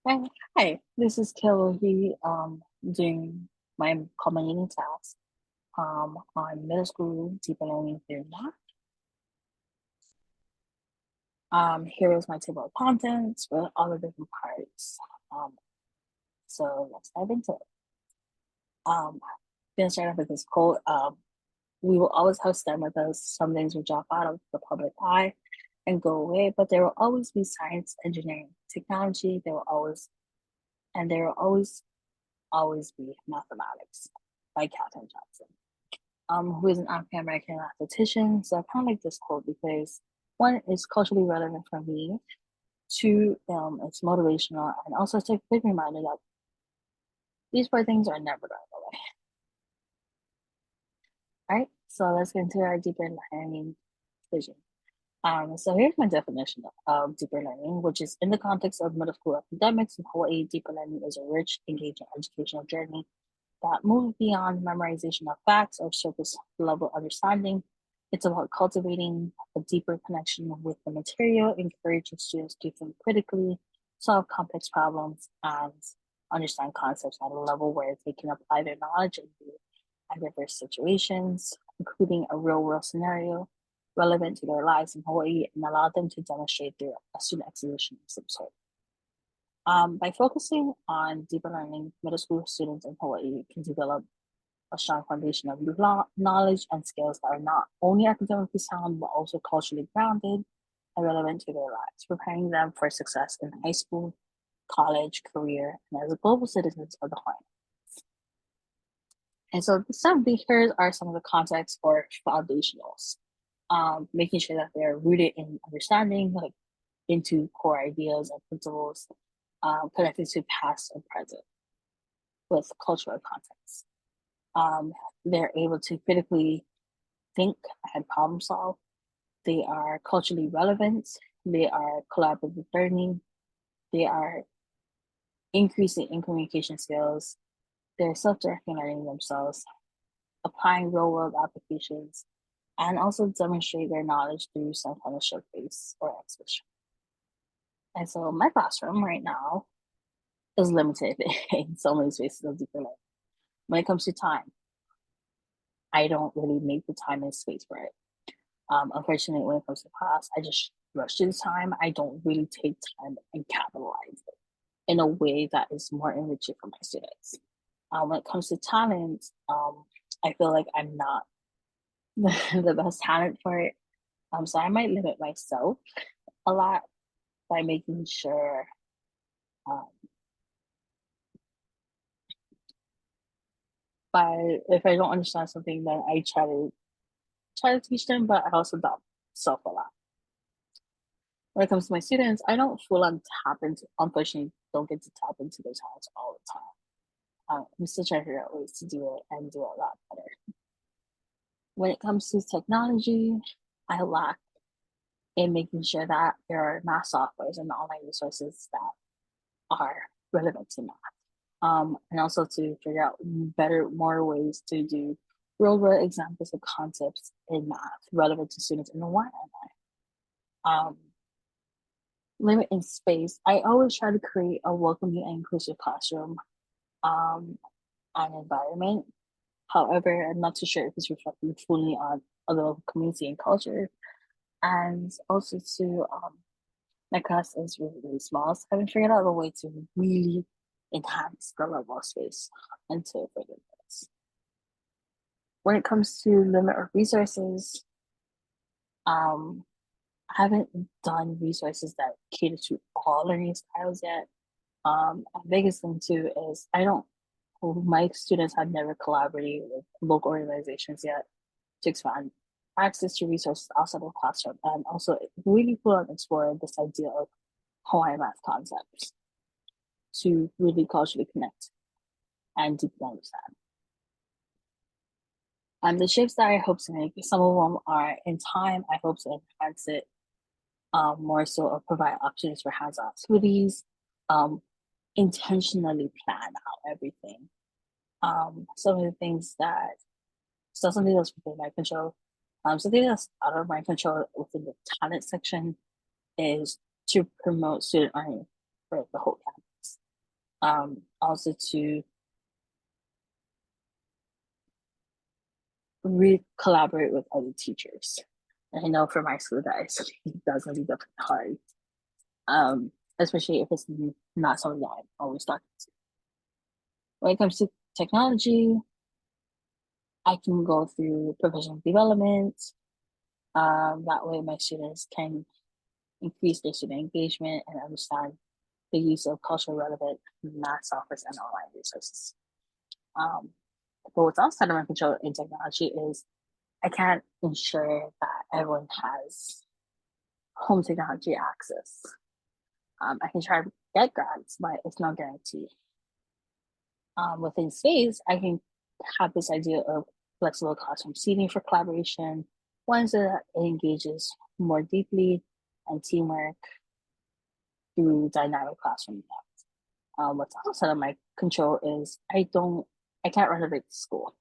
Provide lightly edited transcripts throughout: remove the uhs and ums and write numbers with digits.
Hi, this is Kelly doing my culminating task on middle school deep learning through math. Here is my table of contents with all the different parts. Um, so let's dive into it. Gonna start off with this quote. We will always have STEM with us. Some things will drop out of the public eye and go away, but there will always be science, engineering, technology. There will always be mathematics by Calvin Johnson, who is an African American mathematician. So I kind of like this quote because one, it's culturally relevant for me. Two, it's motivational, and also it's a big reminder that these four things are never going away. All right, so let's get into our deeper learning vision. So here's my definition of deeper learning, which is in the context of middle school academics in Hawaii, deeper learning is a rich, engaging educational journey that moves beyond memorization of facts or surface level understanding. It's about cultivating a deeper connection with the material, encouraging students to think critically, solve complex problems, and understand concepts at a level where they can apply their knowledge in diverse situations, including a real world scenario relevant to their lives in Hawaii and allow them to demonstrate their student exhibition of some sort. By focusing on deeper learning, middle school students in Hawaii can develop a strong foundation of knowledge and skills that are not only academically sound, but also culturally grounded and relevant to their lives, preparing them for success in high school, college, career, and as global citizens of the Hawaii. And so here are some of the context or foundationals, making sure that they're rooted in understanding, like into core ideas and principles connected to past and present with cultural context. They're able to critically think and problem solve. They are culturally relevant. They are collaborative learning. They are increasing in communication skills. They're self-directing learning themselves, applying real-world applications, and also demonstrate their knowledge through some kind of showcase or exhibition. And so my classroom right now is limited in so many spaces of deeper learning. When it comes to time, I don't really make the time and space for it. Unfortunately, when it comes to class, I just rush through the time. I don't really take time and capitalize it in a way that is more enriching for my students. When it comes to talent, I feel like I'm not the best talent for it. So I might limit myself a lot by making sure um, if I don't understand something, then I try to teach them, but I also doubt myself a lot. When it comes to my students, I don't full on tap into, unfortunately, don't get to tap into their talents all the time. I'm still trying to figure out ways to do it and do it a lot better. When it comes to technology, I lack in making sure that there are math softwares and online resources that are relevant to math. And also to figure out more ways to do real world examples of concepts in math relevant to students in the one. Limit in space. I always try to create a welcoming and inclusive classroom and environment. However, I'm not too sure if it's reflecting fully on the local community and culture. And also my class is really, really small, so I haven't figured out a way to really enhance the level of space until further notice. When it comes to limit of resources, um, I haven't done resources that cater to all learning styles yet. The biggest thing too is my students have never collaborated with local organizations yet to expand access to resources outside of the classroom, and also really cool and explore this idea of Hawaiian math concepts to really culturally connect and deeply understand. And the shifts that I hope to make, some of them are in time. I hope to enhance it more so, or provide opportunities for hands-on activities, intentionally plan out everything. Some of the things that, so something that's within my control, something that's out of my control within the talent section is to promote student learning for the whole campus. Also to collaborate with other teachers. And I know for my school that that's gonna be definitely hard. Especially if it's not something that I'm always talking to. When it comes to technology, I can go through professional development. That way my students can increase their student engagement and understand the use of culturally relevant math software and online resources. Um, but what's outside of my control in technology is I can't ensure that everyone has home technology access. I can try to get grants, but it's not guaranteed. Within space, I can have this idea of flexible classroom seating for collaboration, one so that it engages more deeply and teamwork through dynamic classroom. What's outside of my control is I can't renovate the school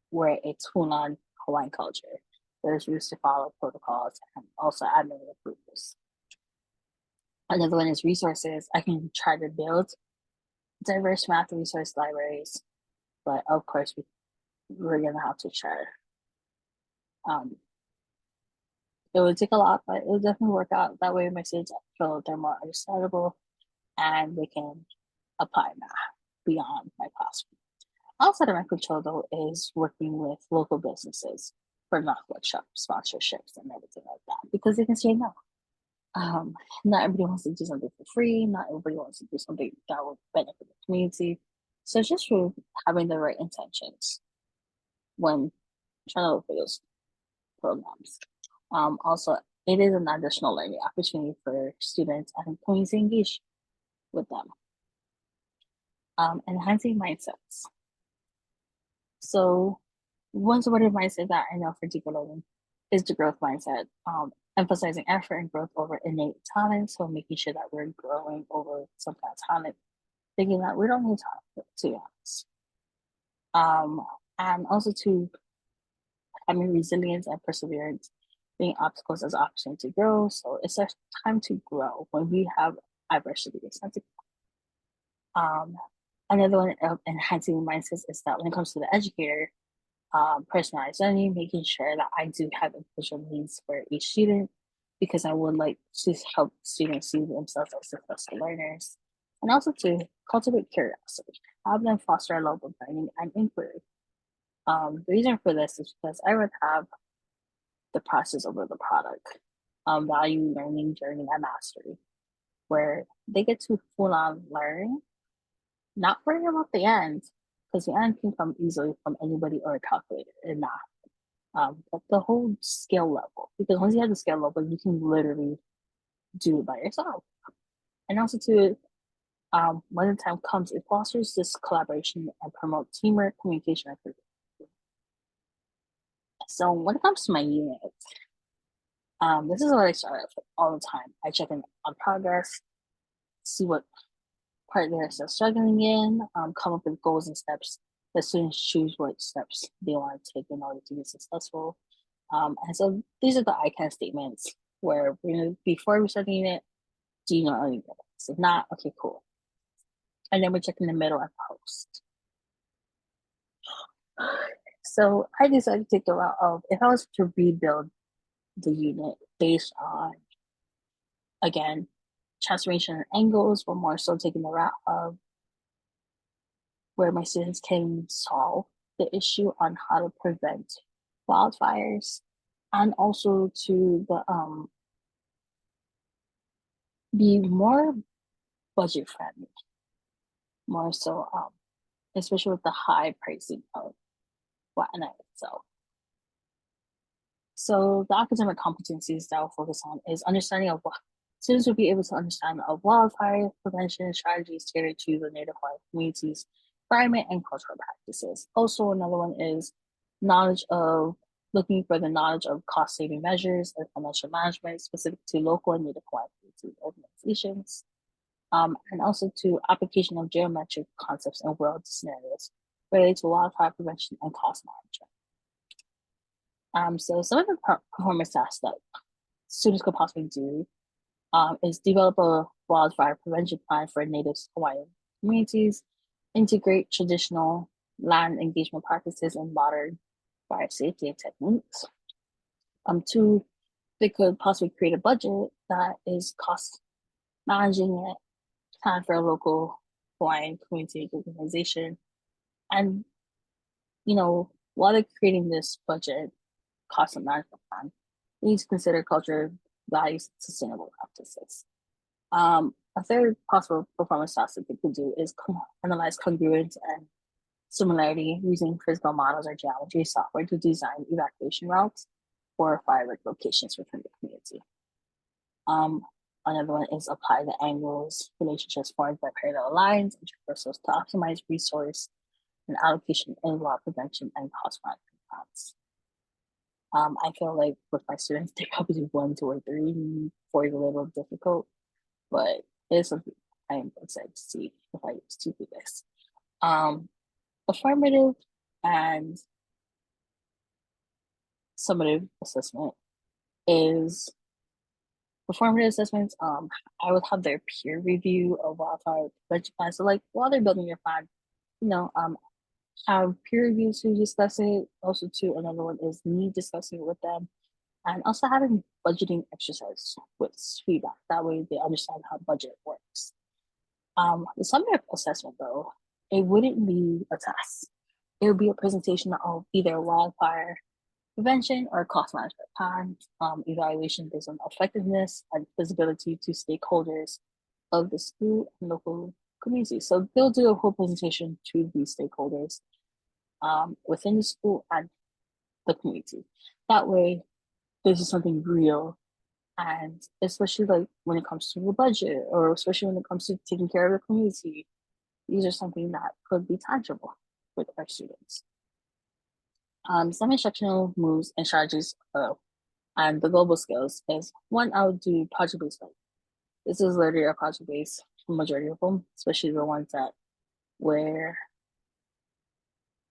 where it's full on Hawaiian culture. There's rules to follow protocols and also admin approvals. Another one is resources. I can try to build diverse math resource libraries, but of course we're gonna have to share. Um, it would take a lot, but it would definitely work out. That way my students feel they're more understandable and they can apply math beyond my classroom. Outside of my control though is working with local businesses for math workshops, sponsorships, and everything like that because they can say no. Um, Not everybody wants to do something for free. Not everybody wants to do something that will benefit the community. So it's just for having the right intentions when trying to look for those programs. Also, it is an additional learning opportunity for students and community to engage with them. Enhancing mindsets. So one supportive mindset that I know for deeper learning is the growth mindset, emphasizing effort and growth over innate talent. So making sure that we're growing over some kind of talent, thinking that we don't need talent, to be honest. And also to having resilience and perseverance, being obstacles as opportunity to grow. So it's a time to grow when we have adversity. It's not to, um, Another one of enhancing mindsets is that when it comes to the educator, personalized learning, making sure that I do have individual needs for each student because I would like to help students see themselves as successful learners and also to cultivate curiosity, have them foster a love of learning and inquiry. The reason for this is because I would have the process over the product, value learning journey and mastery, where they get to full on learn, not worry about the end, because the end can come easily from anybody or a calculator and not but the whole skill level. Because once you have the skill level, you can literally do it by yourself. And also to when the time comes, it fosters this collaboration and promote teamwork, communication, and creativity. So when it comes to my unit, this is what I start with all the time. I check in on progress, see what part they're still struggling in, come up with goals and steps. The students choose what steps they want to take in order to be successful. And so these are the I can statements where before we start the unit, do you know any minutes? If not, okay, cool. And then we check in the middle and post. So I decided to take the route of if I was to rebuild the unit based on, again, transformation and angles, but more so taking the route of where my students can solve the issue on how to prevent wildfires and also to be more budget friendly, more so especially with the high pricing of Latinx itself. So the academic competencies that I'll focus on is understanding of what students will be able to understand of wildfire prevention strategies tailored to the Native Hawaiian communities, environment, and cultural practices. Also, another one is knowledge of looking for the knowledge of cost saving measures and financial management specific to local and Native Hawaiian community organizations. And also to application of geometric concepts and world scenarios related to wildfire prevention and cost management. So some of the performance tasks that students could possibly do is develop a wildfire prevention plan for Native Hawaiian communities, integrate traditional land engagement practices and modern fire safety techniques. Two, they could possibly create a budget that is cost managing it, plan for a local Hawaiian community organization, and while they're creating this budget cost management plan, they need to consider culture, values, sustainable practices. A third possible performance task that they could do is analyze congruence and similarity using physical models or geometry software to design evacuation routes for firework locations within the community. Another one is apply the angles, relationships formed by parallel lines and traversals to optimize resource and allocation in law prevention and cost management plans. I feel like with my students, they probably do 1, 2, or 3. 4 is a little difficult, but it is something I am excited to see if I used to do this. Affirmative and summative assessment is performative assessments. I would have their peer review of wildfire prevention plans. So like while they're building your plan, have peer reviews to discuss it. Also, too, another one is me discussing it with them, and also having budgeting exercise with feedback. That way, they understand how budget works. The summative assessment, though, it wouldn't be a test. It would be a presentation of either wildfire prevention or cost management plan, evaluation based on effectiveness and visibility to stakeholders of the school and local community. So they'll do a whole presentation to these stakeholders within the school and the community. That way, this is something real. And especially like when it comes to the budget, or especially when it comes to taking care of the community, these are something that could be tangible with our students. Some instructional moves and strategies and the global skills is one, I would do project-based learning. This is literally a project-based for majority of them, especially the ones that where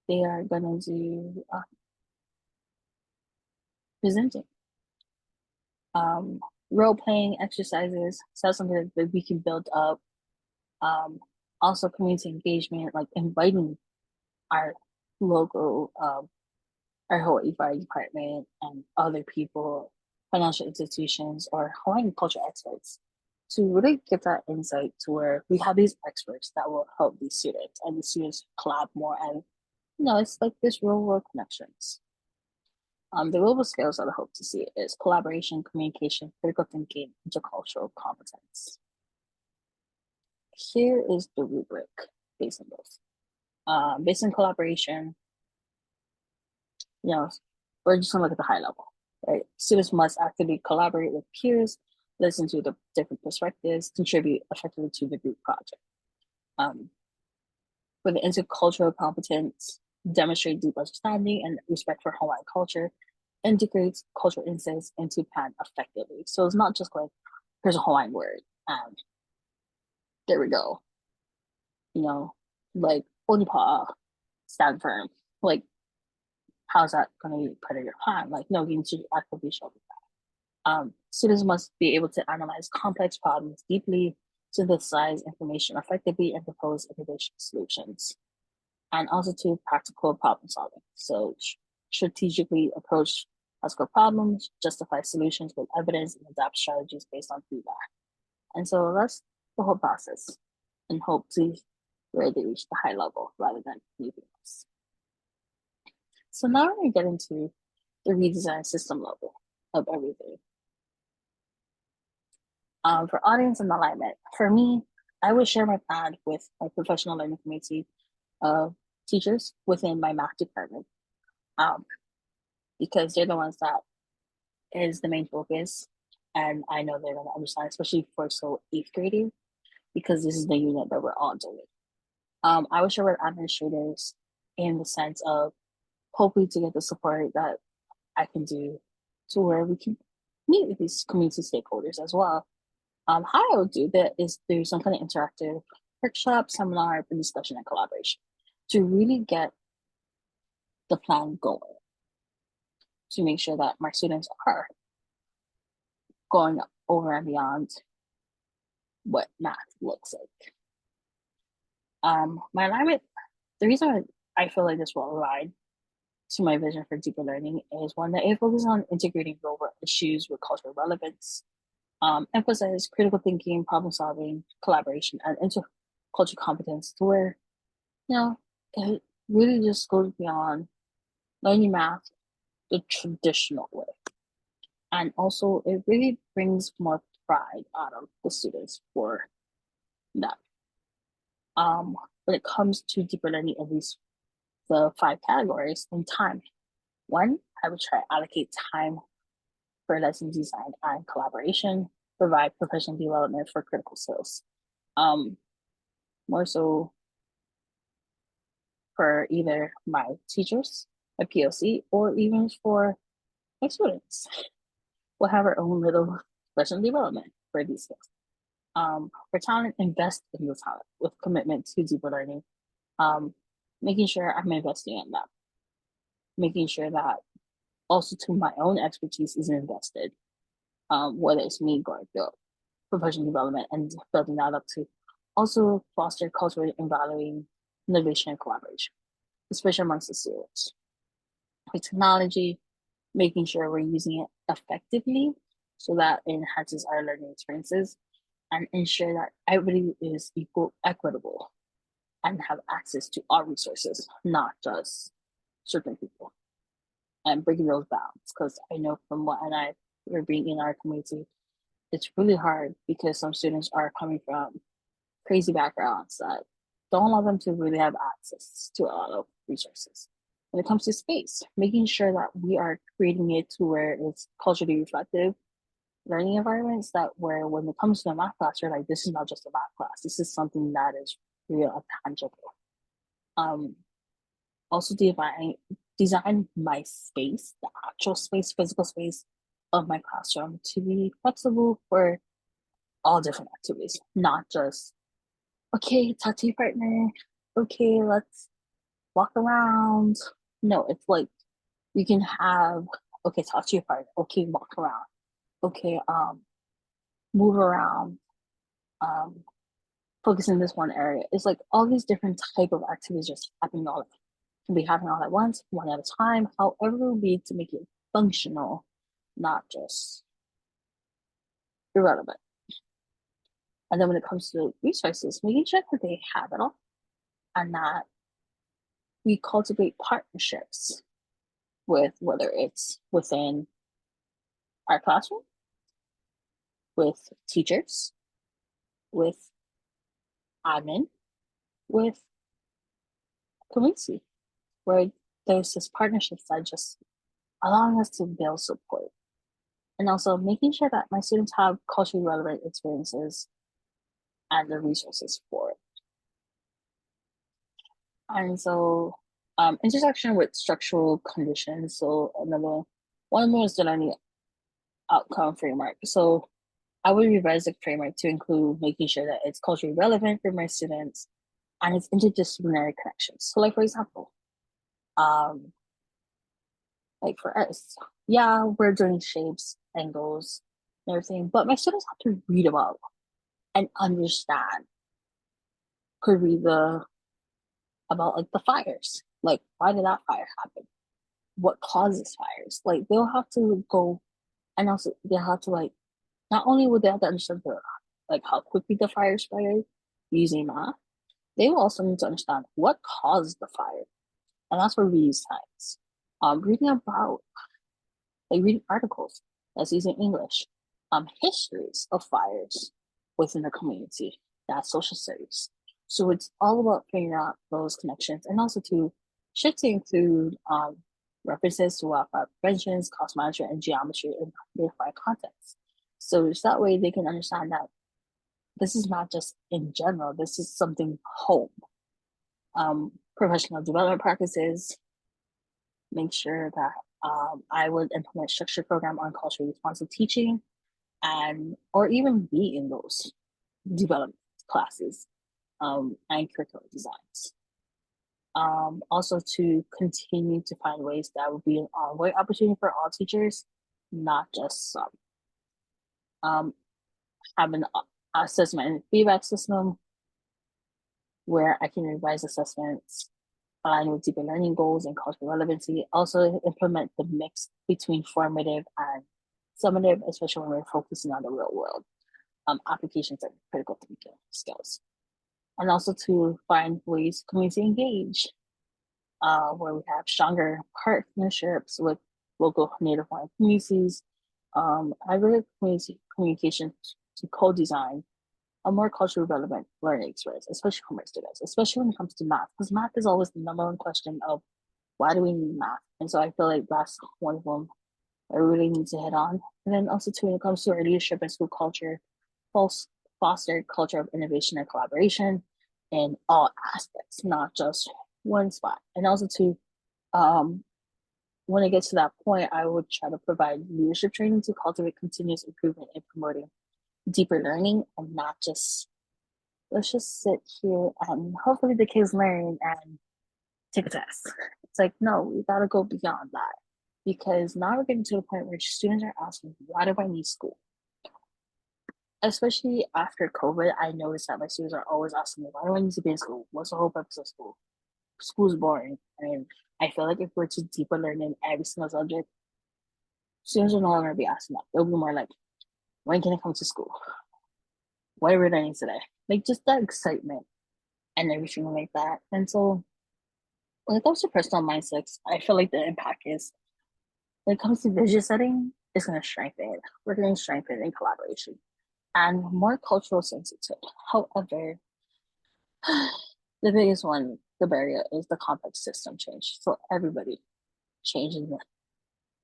they are gonna do presenting. Role-playing exercises, so that's something that we can build up. Also community engagement, like inviting our local our Hawaii Fire Department and other people, financial institutions, or Hawaiian culture experts to really get that insight to where we have these experts that will help these students, and the students collab more, and it's like this real world connections. The global skills that I hope to see is collaboration, communication, critical thinking, intercultural competence. Here is the rubric based on this. Based on collaboration, we're just gonna look at the high level, right? Students must actively collaborate with peers, listen to the different perspectives, contribute effectively to the group project. For the intercultural competence, demonstrate deep understanding and respect for Hawaiian culture, integrates cultural insights into plan effectively. So it's not just like, here's a Hawaiian word, and there we go. Like Onipa, stand firm. Like, how's that going to be part of your plan? Like, no, you need to actively show that. Students must be able to analyze complex problems deeply, synthesize information effectively, and propose innovation solutions. And also to practical problem solving. So strategically approach practical problems, justify solutions with evidence, and adapt strategies based on feedback. And so that's the whole process, and hope to where they reach the high level rather than anything else. So now we're going to get into the redesign system level of everything. For audience and alignment, for me, I would share my plan with my professional learning community of teachers within my math department, because they're the ones that is the main focus, and I know they're going to understand, especially for 8th grading, because this is the unit that we're all doing. I would share with administrators in the sense of hopefully to get the support that I can do to where we can meet with these community stakeholders as well. How I would do that is through some kind of interactive workshop, seminar, discussion, and collaboration to really get the plan going, to make sure that my students are going over and beyond what math looks like. My alignment, the reason I feel like this will align to my vision for deeper learning is one that it focuses on integrating real world issues with cultural relevance, emphasize critical thinking, problem solving, collaboration, and intercultural competence to where, you know, it really just goes beyond learning math the traditional way. And also, it really brings more pride out of the students for that. When it comes to deeper learning, at least the 5 categories in time. One, I would try to allocate time for lesson design and collaboration, provide professional development for critical skills. More so for either my teachers, my POC, or even for my students. We'll have our own little professional development for these skills. For talent, invest in the talent with commitment to deeper learning. Making sure I'm investing in that. Making sure that also to my own expertise is invested. Whether it's me going through professional development and building that up to also foster culture and valuing innovation and collaboration, especially amongst the students. With technology, making sure we're using it effectively so that it enhances our learning experiences and ensure that everybody is equitable and have access to all resources, not just certain people. And breaking those bounds, because I know from what and I were being in our community, it's really hard because some students are coming from crazy backgrounds that don't allow them to really have access to a lot of resources. When it comes to space, making sure that we are creating it to where it's culturally reflective learning environments that where when it comes to a math class, you're like, this is not just a math class. This is something that is real and tangible. Um, Also design my space, the actual space, physical space of my classroom to be flexible for all different activities, not just, okay, talk to your partner. Okay, let's walk around. No, it's like you can have, okay, talk to your partner. Okay, walk around. Okay, move around. Um, Focus in this one area. It's like all these different type of activities just happening all can be happening all at once, one at a time, however it will be to make it functional, not just irrelevant. And then when it comes to resources, making sure that they have it all and that we cultivate partnerships with whether it's within our classroom, with teachers, with admin, with community, where there's this partnerships that just allowing us to build support. And also making sure that my students have culturally relevant experiences and the resources for it. And so intersection with structural conditions. So another one of them is the learning outcome framework. So I would revise the framework to include making sure that it's culturally relevant for my students and it's interdisciplinary connections. So like for example, um, like for us, yeah, we're doing shapes, angles, and everything, but my students have to read about and understand, could read the about like the fires. Like why did that fire happen? What causes fires? Like they'll have to go and also they'll have to like not only would they have to understand the like how quickly the fire spread using math, they will also need to understand what caused the fire. And that's where we use science. Reading about like reading articles that's using English, histories of fires within the community, that's social studies. So it's all about figuring out those connections and also to shift to include references to wildfire preventions, cost management, and geometry in their fire context. So it's that way they can understand that this is not just in general, this is something home. Professional development practices, make sure that I would implement structured program on culturally responsive teaching and or even be in those development classes and curriculum designs. Also to continue to find ways that would be an ongoing opportunity for all teachers, not just some. Having assessment and feedback system where I can revise assessments, align with deeper learning goals and cultural relevancy. Also implement the mix between formative and summative, especially when we're focusing on the real world applications and critical thinking skills. And also to find ways community engage, where we have stronger partnerships with local native Hawaiian communities, agricultural community communication to co-design a more culturally relevant learning experience, especially for my students, especially when it comes to math, because math is always the number one question of why do we need math? And so I feel like that's one of them I really need to hit on. And then also too, when it comes to our leadership and school culture, foster culture of innovation and collaboration in all aspects, not just one spot. And also too, um, when it gets to that point, I would try to provide leadership training to cultivate continuous improvement in promoting deeper learning and not just let's just sit here and hopefully the kids learn and take a test. It's like, no, we gotta go beyond that. Because now we're getting to the point where students are asking, why do I need school? Especially after COVID, I noticed that my students are always asking me, why do I need to be in school? What's the whole purpose of school? School's boring. I mean, I feel like if we're to deeper learn in every single subject, students are no longer be asking that. They'll be more like, when can I come to school? What are we learning today? Like just that excitement and everything like that. And so when it comes to personal mindsets, I feel like the impact is when it comes to vision setting, it's going to strengthen. We're going to strengthen in collaboration and more cultural sensitive. However, the biggest one, the barrier is the complex system change. So everybody changing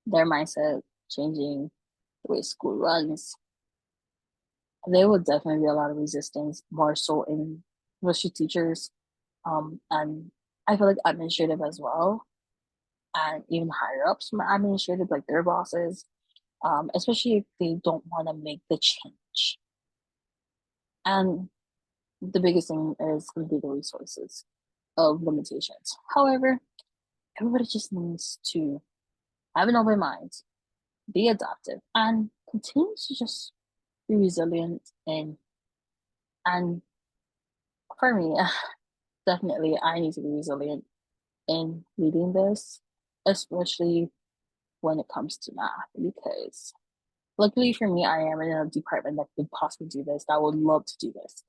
their mindset, changing the way school runs. There will definitely be a lot of resistance, more so in especially teachers, and I feel like administrative as well, and even higher ups from administrative, like their bosses, especially if they don't want to make the change. And the biggest thing is going to be the resources of limitations. However, everybody just needs to have an open mind, be adaptive, and continue to just be resilient. And for me, definitely, I need to be resilient in reading this, especially when it comes to math, because luckily for me, I am in a department that could possibly do this, that would love to do this.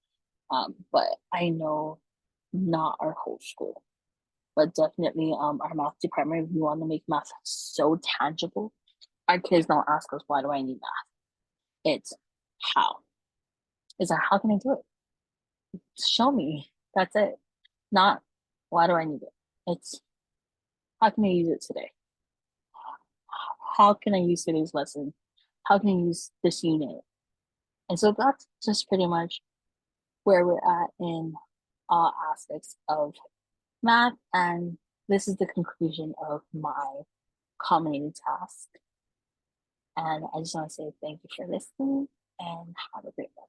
But I know not our whole school, but definitely our math department, we want to make math so tangible. Our kids don't ask us, why do I need math? It's how. It's like, how can I do it? Show me. That's it. Not, why do I need it? It's, how can I use it today? How can I use today's lesson? How can I use this unit? And so that's just pretty much where we're at in all aspects of math. And this is the conclusion of my culminating task. And I just want to say thank you for listening and have a great one.